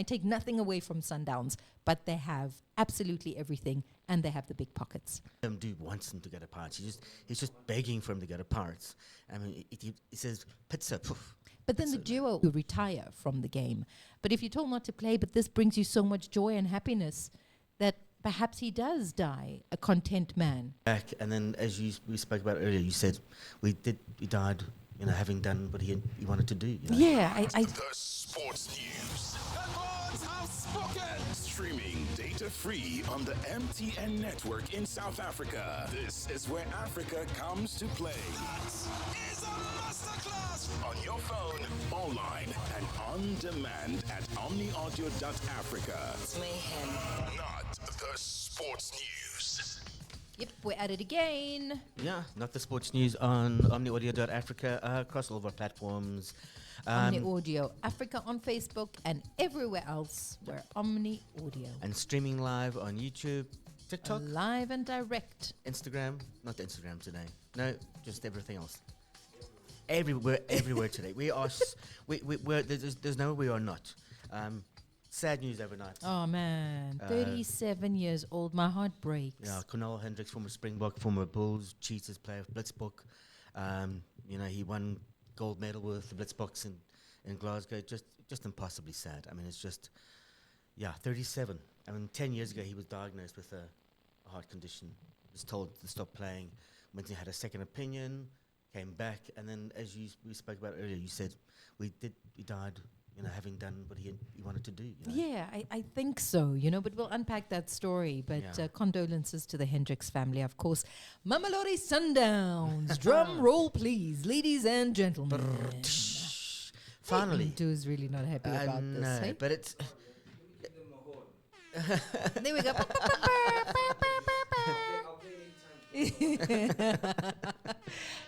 I take nothing away from Sundowns, but they have absolutely everything, and they have the big pockets. Dude wants him to go to Pirates. He's just begging for him to go to Pirates. I mean, he says pizza. Poof. But then the duo will retire from the game. But if you're told not to play, but this brings you so much joy and happiness that perhaps he does die a content man. Back, and then as we spoke about earlier, you said he died, having done what he wanted to do. Yeah, The sports news. Headlines have spoken. Streaming data-free on the MTN network in South Africa. This is where Africa comes to play. That is a masterclass. On your phone, online, and on demand at omniaudio.africa. It's mayhem. Not the sports news. Yep, we're at it again. Yeah, not the sports news on omniaudio.africa across all of our platforms. Omni Audio Africa on Facebook and everywhere else. We're Omni Audio. And streaming live on YouTube, TikTok, Live and direct. Instagram. Not Instagram today. No, just everything else. Everywhere today. We are. We're there's nowhere we are not. Sad news overnight. Oh man, 37 years old. My heart breaks. Yeah, Cornal Hendricks, former Springbok, former Bulls, Cheetahs player, Blitzbok. He won gold medal with the Blitzboks in Glasgow. Just impossibly sad. I mean, it's just, 37. I mean, 10 years ago he was diagnosed with a heart condition. Was told to stop playing. Went and had a second opinion. Came back, and then as we spoke about earlier, you said he died. Having done what he wanted to do. Yeah, I think so, but we'll unpack that story. But condolences to the Hendricks family, of course. Mamelodi Sundowns. Drum roll, please, ladies and gentlemen. Finally. Mpho is really not happy about this. No, Hey? but it's... There we go.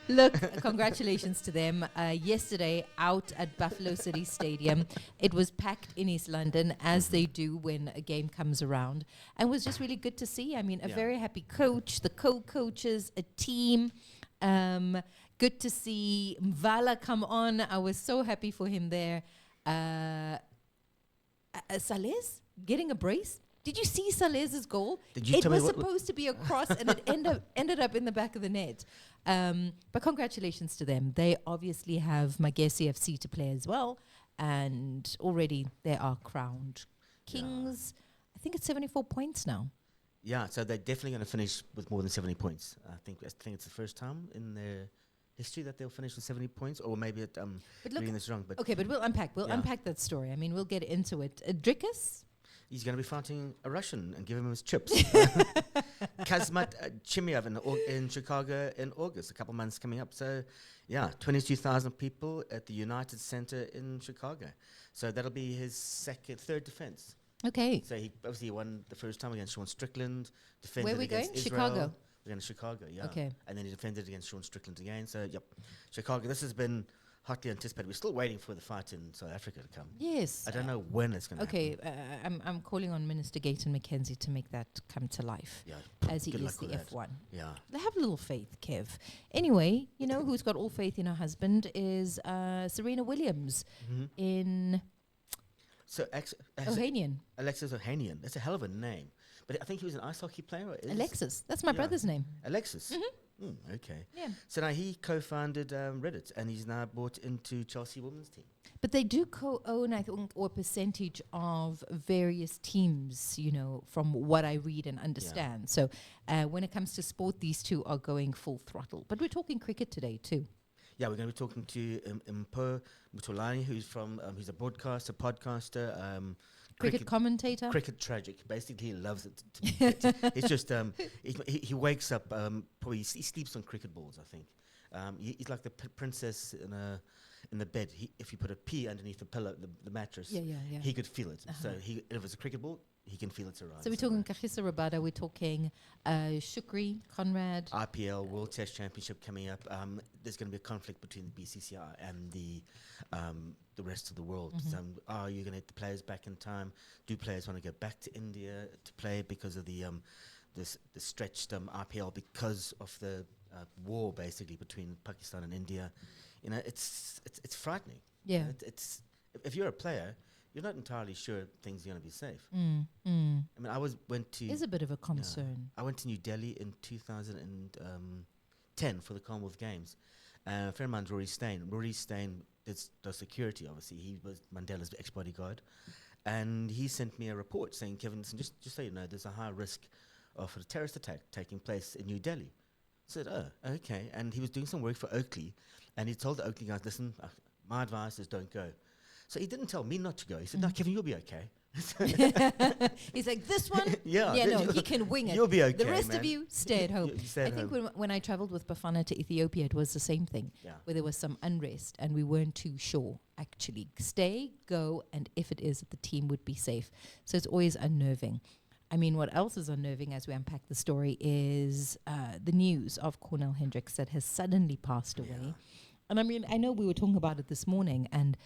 Look, congratulations to them. Yesterday, out at Buffalo City Stadium, it was packed in East London, as they do when a game comes around, and was just really good to see. I mean, a very happy coach, the co-coaches, a team. Good to see Mvala come on. I was so happy for him there. Salez getting a brace. Did you see Salez's goal? It was supposed to be a cross, and it ended up in the back of the net. But congratulations to them. They obviously have Magesi FC to play as well, and already they are crowned kings. I think it's 74 points now. Yeah, so they're definitely going to finish with more than 70 points. I think it's the first time in their history that they'll finish with 70 points, or maybe reading this wrong. But okay, but we'll unpack that story. I mean, we'll get into it. Dricus? He's going to be fighting a Russian and give him his chips. Kazmat Chimiev in Chicago in August, a couple months coming up. So, 22,000 people at the United Center in Chicago. So that'll be his third defense. Okay. So he obviously won the first time against Sean Strickland. Defended Where are we against going? Israel. Chicago. We're going to Chicago, yeah. Okay. And then he defended against Sean Strickland again. So, Chicago. This has been hotly anticipated. We're still waiting for the fight in South Africa to come. Yes. I don't know when it's going to happen. I'm calling on Minister Gayton McKenzie to make that come to life. Yeah. As he Good is luck the with that. F1. Yeah. They have a little faith, Kev. Anyway, who's got all faith in her husband is Serena Williams in So Ohanian. Alexis Ohanian. That's a hell of a name. But I think he was an ice hockey player. Or Alexis. That's my brother's name. Alexis. Okay. Yeah. So now he co-founded Reddit, and he's now bought into Chelsea women's team. But they do co-own, I think, or a percentage of various teams, from what I read and understand. So when it comes to sport, these two are going full throttle. But we're talking cricket today, too. Yeah, we're going to be talking to Mpho Mutloane, who's he's a broadcaster, podcaster, cricket commentator. Cricket tragic. Basically, he loves it. It's just he wakes up. Probably he sleeps on cricket balls. I think he's like the princess in the bed. If you put a pea underneath the pillow, the mattress, he could feel it. So if it's a cricket ball, he can feel it around. So we're talking Kagiso Rabada, we're talking Shukri, Conrad. IPL World Test Championship coming up. There's going to be a conflict between the BCCI and the rest of the world. Are you going to get the players back in time? Do players want to go back to India to play because of the stretched IPL, because of the war basically between Pakistan and India? It's frightening. Yeah. It's if you're a player, you're not entirely sure things are going to be safe. Mm. I mean, went to Is a bit of a concern. I went to New Delhi in 2010 for the Commonwealth Games. A friend of mine, Rory Stain. Rory Stain does security, obviously. He was Mandela's ex-bodyguard. And he sent me a report saying, Kevin, listen, just so you know, there's a high risk of a terrorist attack taking place in New Delhi. I said, oh, okay. And he was doing some work for Oakley. And he told the Oakley guys, listen, my advice is don't go. So he didn't tell me not to go. He said, no, Kevin, you'll be okay. He's like, this one? Yeah, no, he can wing it. You'll be okay, The rest man. of you, stay at home. You stay I at think home. when I traveled with Bafana to Ethiopia, it was the same thing, where there was some unrest and we weren't too sure, actually. Stay, go, and if it is, that the team would be safe. So it's always unnerving. I mean, what else is unnerving as we unpack the story is the news of Cornal Hendricks that has suddenly passed away. And I mean, I know we were talking about it this morning, and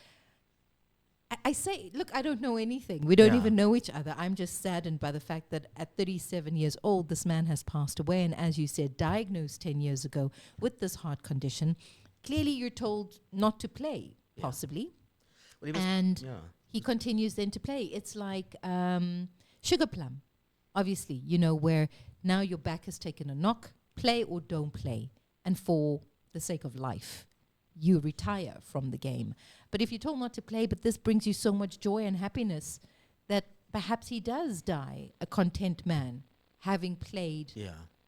I say, look, I don't know anything. We don't even know each other. I'm just saddened by the fact that at 37 years old, this man has passed away. And as you said, diagnosed 10 years ago with this heart condition. Clearly, you're told not to play, possibly. Well, he continues then to play. It's like Sugar Plum, obviously, where now your back has taken a knock, play or don't play. And for the sake of life, you retire from the game. But if you're told not to play, but this brings you so much joy and happiness that perhaps he does die a content man, having played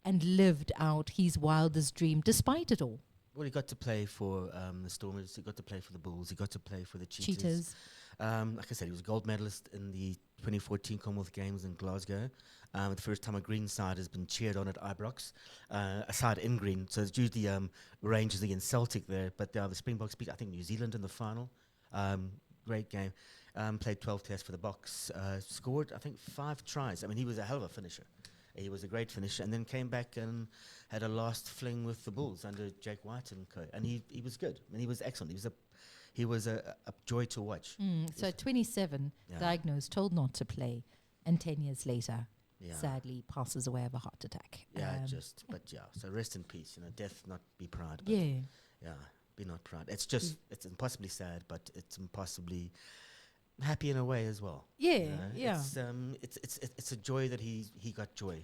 and lived out his wildest dream despite it all. Well, he got to play for the Stormers, he got to play for the Bulls, he got to play for the Cheetahs. Like I said, he was a gold medalist in the 2014 Commonwealth Games in Glasgow. The first time a green side has been cheered on at Ibrox, a side in green. So it's usually Rangers against Celtic there, but the Springboks beat, I think, New Zealand in the final. Great game. Played 12 tests for the Boks. Scored, I think, 5 tries. I mean, he was a hell of a finisher. He was a great finisher, and then came back and had a last fling with the Bulls under Jake White and co. And he was good. I mean, he was excellent. He was a joy to watch. So at 27, diagnosed, told not to play, and 10 years later, sadly passes away of a heart attack. So rest in peace. Death not be proud. Yeah, be not proud. It's just it's impossibly sad, but it's impossibly happy in a way as well. It's a joy that he got joy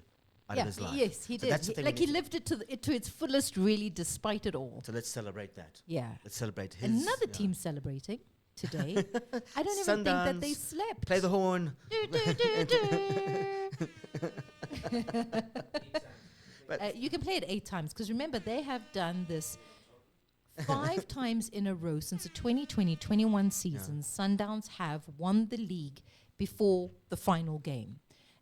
out of his life. Yes, he did. He lived it to its fullest, really, despite it all. So let's celebrate that. Yeah, let's celebrate his. Another team celebrating today. I don't even think that they slept. Play the horn. You can play it 8 times, because remember, they have done this 5 times in a row since the 2020-21 season. Sundowns have won the league before the final game.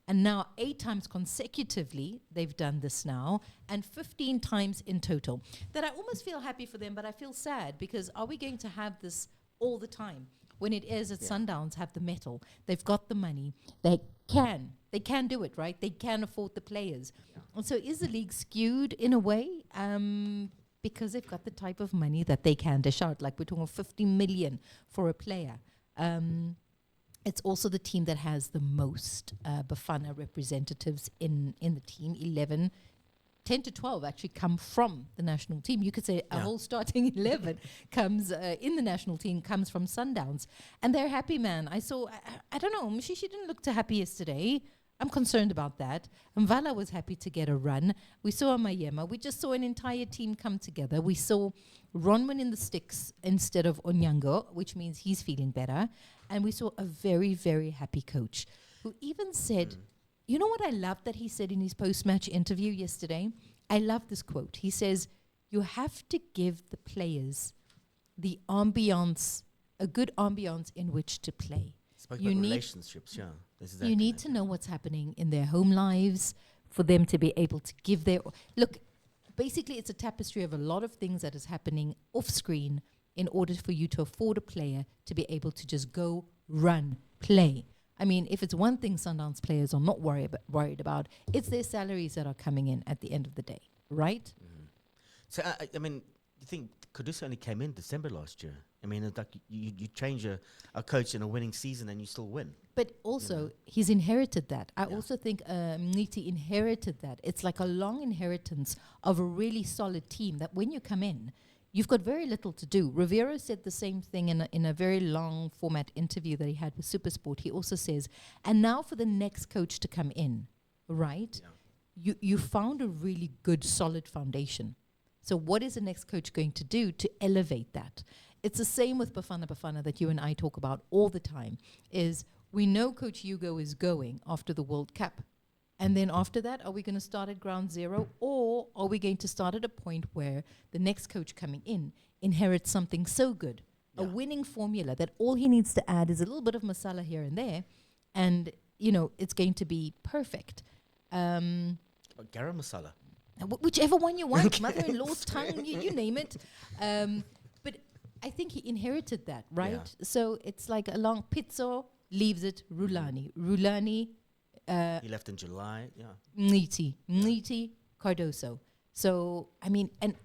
And now 8 times consecutively they've done this now, and 15 times in total. That I almost feel happy for them, but I feel sad, because are we going to have this all the time? When it is at Sundowns have the metal, they've got the money, they can do it, right? They can afford the players. And so is the league skewed in a way? Because they've got the type of money that they can dish out. Like we're talking 50 million for a player. It's also the team that has the most Bafana representatives in the team. 10 to 12 actually come from the national team. You could say a whole starting 11 comes in the national team, comes from Sundowns. And they're happy, man. I don't know, she didn't look too happy yesterday. I'm concerned about that. Mvala was happy to get a run. We saw Mayema. We just saw an entire team come together. We saw Ronwin in the sticks instead of Onyango, which means he's feeling better. And we saw a very, very happy coach who even said, you know what I love that he said in his post-match interview yesterday? I love this quote. He says, you have to give the players the ambiance, a good ambiance in which to play. Spoke about relationships, You need to know what's happening in their home lives for them to be able to give their... Look, basically it's a tapestry of a lot of things that is happening off screen in order for you to afford a player to be able to just go, run, play. I mean, if it's one thing Sundowns players are not worried about, it's their salaries that are coming in at the end of the day, right? Mm-hmm. So, I mean, you think Kudusa only came in December last year? I mean, it's like you change a coach in a winning season and you still win. But also, he's inherited that. I also think Mniti inherited that. It's like a long inheritance of a really solid team that when you come in, you've got very little to do. Rivero said the same thing in a very long format interview that he had with Supersport. He also says, and now for the next coach to come in, right? Yeah. You found a really good, solid foundation. So what is the next coach going to do to elevate that? It's the same with Bafana that you and I talk about all the time, is we know Coach Hugo is going after the World Cup. And then after that, are we going to start at ground zero, or are we going to start at a point where the next coach coming in inherits something so good, a winning formula that all he needs to add is a little bit of masala here and there, and, it's going to be perfect. Garam masala. Whichever one you want, mother-in-law's tongue, you name it. But I think he inherited that, right? Yeah. So it's like a long pizzo, leaves it, Rulani. He left in July, Niti, Cardoso. So, and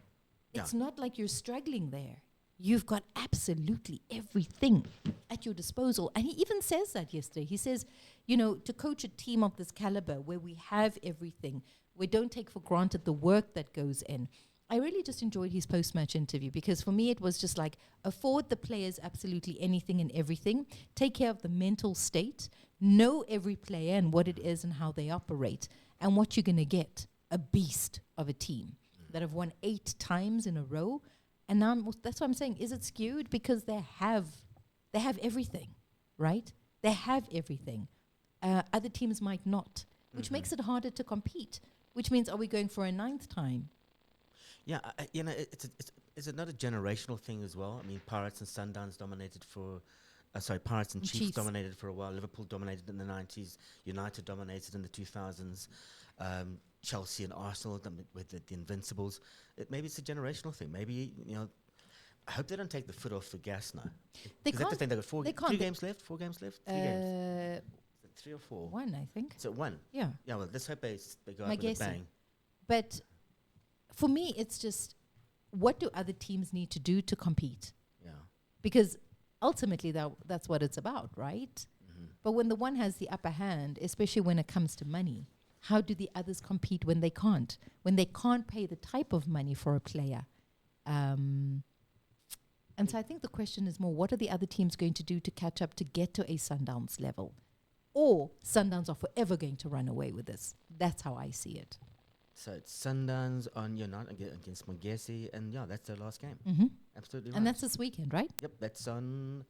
it's not like you're struggling there. You've got absolutely everything at your disposal. And he even says that yesterday. He says, to coach a team of this caliber where we have everything, we don't take for granted the work that goes in. I really just enjoyed his post-match interview because for me it was just like afford the players absolutely anything and everything, take care of the mental state, know every player and what it is and how they operate, and what you're going to get, a beast of a team that have won 8 times in a row. And now that's what I'm saying. Is it skewed? Because they have everything, right? They have everything. Other teams might not, which makes it harder to compete, which means are we going for a 9th time? Yeah, it's another generational thing as well. I mean, Pirates and Sundowns dominated for... Pirates and Chiefs dominated for a while. Liverpool dominated in the 90s. United dominated in the 2000s. Chelsea and Arsenal with the Invincibles. Maybe it's a generational thing. Maybe, I hope they don't take the foot off the gas now. They can't. That's the thing. They've got 3 games left? 4 games left? 3 games. 3 or 4? 1, I think. So 1? Yeah. Yeah, well, let's hope they go out with a bang. But for me, it's just, what do other teams need to do to compete? Yeah. Because ultimately, that's what it's about, right? Mm-hmm. But when the one has the upper hand, especially when it comes to money, how do the others compete when they can't? When they can't pay the type of money for a player? And so I think the question is more, what are the other teams going to do to catch up to get to a Sundowns level? Or Sundowns are forever going to run away with this. That's how I see it. So it's Sundowns on against Magesi, and that's their last game. Mm-hmm. Absolutely right. And that's this weekend, right? Yep, that's on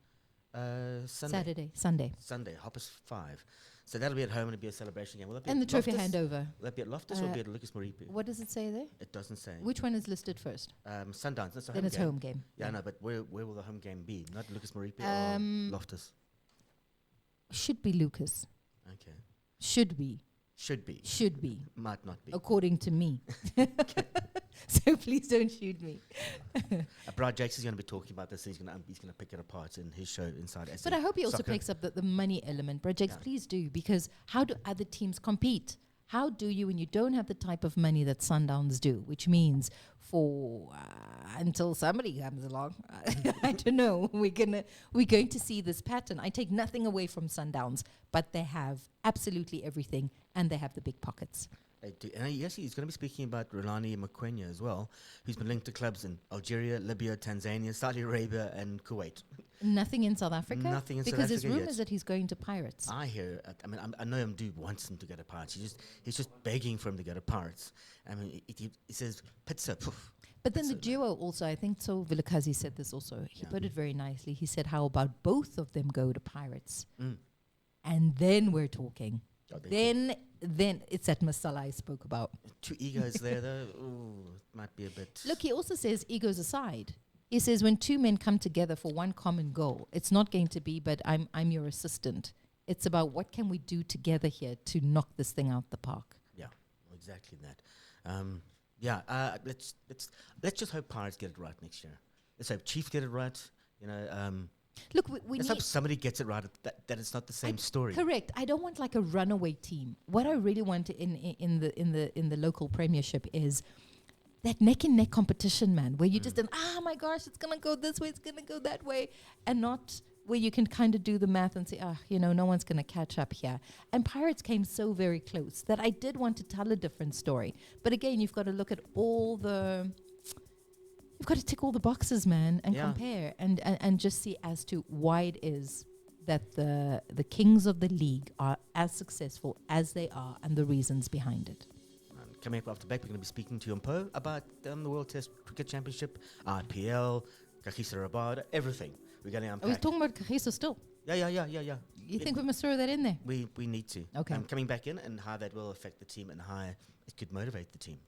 Sunday. Sunday, Hoppers 5. So that'll be at home and it'll be a celebration game. Will that be and the trophy Loftus? handover. Will that be at Loftus or will it be at Lucas Moripe? What does it say there? It doesn't say. Which one is listed first? Sundowns. That's a then home it's game. home game. Yeah, no, but where will the home game be? Not Lucas Moripe or Loftus? Should be Lucas. Okay. Should be. Should be. Should be. Might not be. According to me. So please don't shoot me. Brad Jakes is going to be talking about this. He's going to pick it apart in his show Inside SA. But I hope he also Soccer. picks up the money element. Brad Jakes, please do. Because how do other teams compete? How do you when you don't have the type of money that Sundowns do? Which means for until somebody comes along, I don't know. We're going to see this pattern. I take nothing away from Sundowns, but they have absolutely everything, and they have the big pockets. They do. And yes, he's going to be speaking about Rulani Makwenya as well, who's been linked to clubs in Algeria, Libya, Tanzania, Saudi Arabia, and Kuwait. Nothing in South Africa? Nothing in South because Africa there's rumors that he's going to Pirates. I hear, I know Mdu wants him to go to Pirates. He's just begging for him to go to Pirates. I mean, he says, pizza, poof. But then the duo also, I think so Vilakazi said this also. He put it very nicely. He said, how about both of them go to Pirates? And then we're talking. Then it's that masala I spoke about. 2 egos there, though. Ooh, it might be a bit... Look, he also says egos aside. He says when 2 men come together for one common goal, it's not going to be, but I'm your assistant. It's about what can we do together here to knock this thing out the park. Yeah, exactly that. Let's just hope Pirates get it right next year. Let's hope Chiefs get it right. Look, let's hope somebody gets it right. That it's not the same story. Correct. I don't want like a runaway team. What I really want in the local premiership is that neck and neck competition, man, where you just my gosh, it's gonna go this way, it's gonna go that way, and not where you can kind of do the math and say, no one's gonna catch up here. And Pirates came so very close that I did want to tell a different story. But again, you've got to look at all the you've got to tick all the boxes, man, and Yeah. compare and just see as to why it is that the kings of the league are as successful as they are and the reasons behind it. And coming up after back, we're going to be speaking to Mpho about the World Test Cricket Championship, IPL, Kagiso Rabada, everything. We're going to I was unpack. talking about Kagiso still. Yeah. You think we must throw that in there? We need to. Okay. Coming back in and how that will affect the team and how it could motivate the team.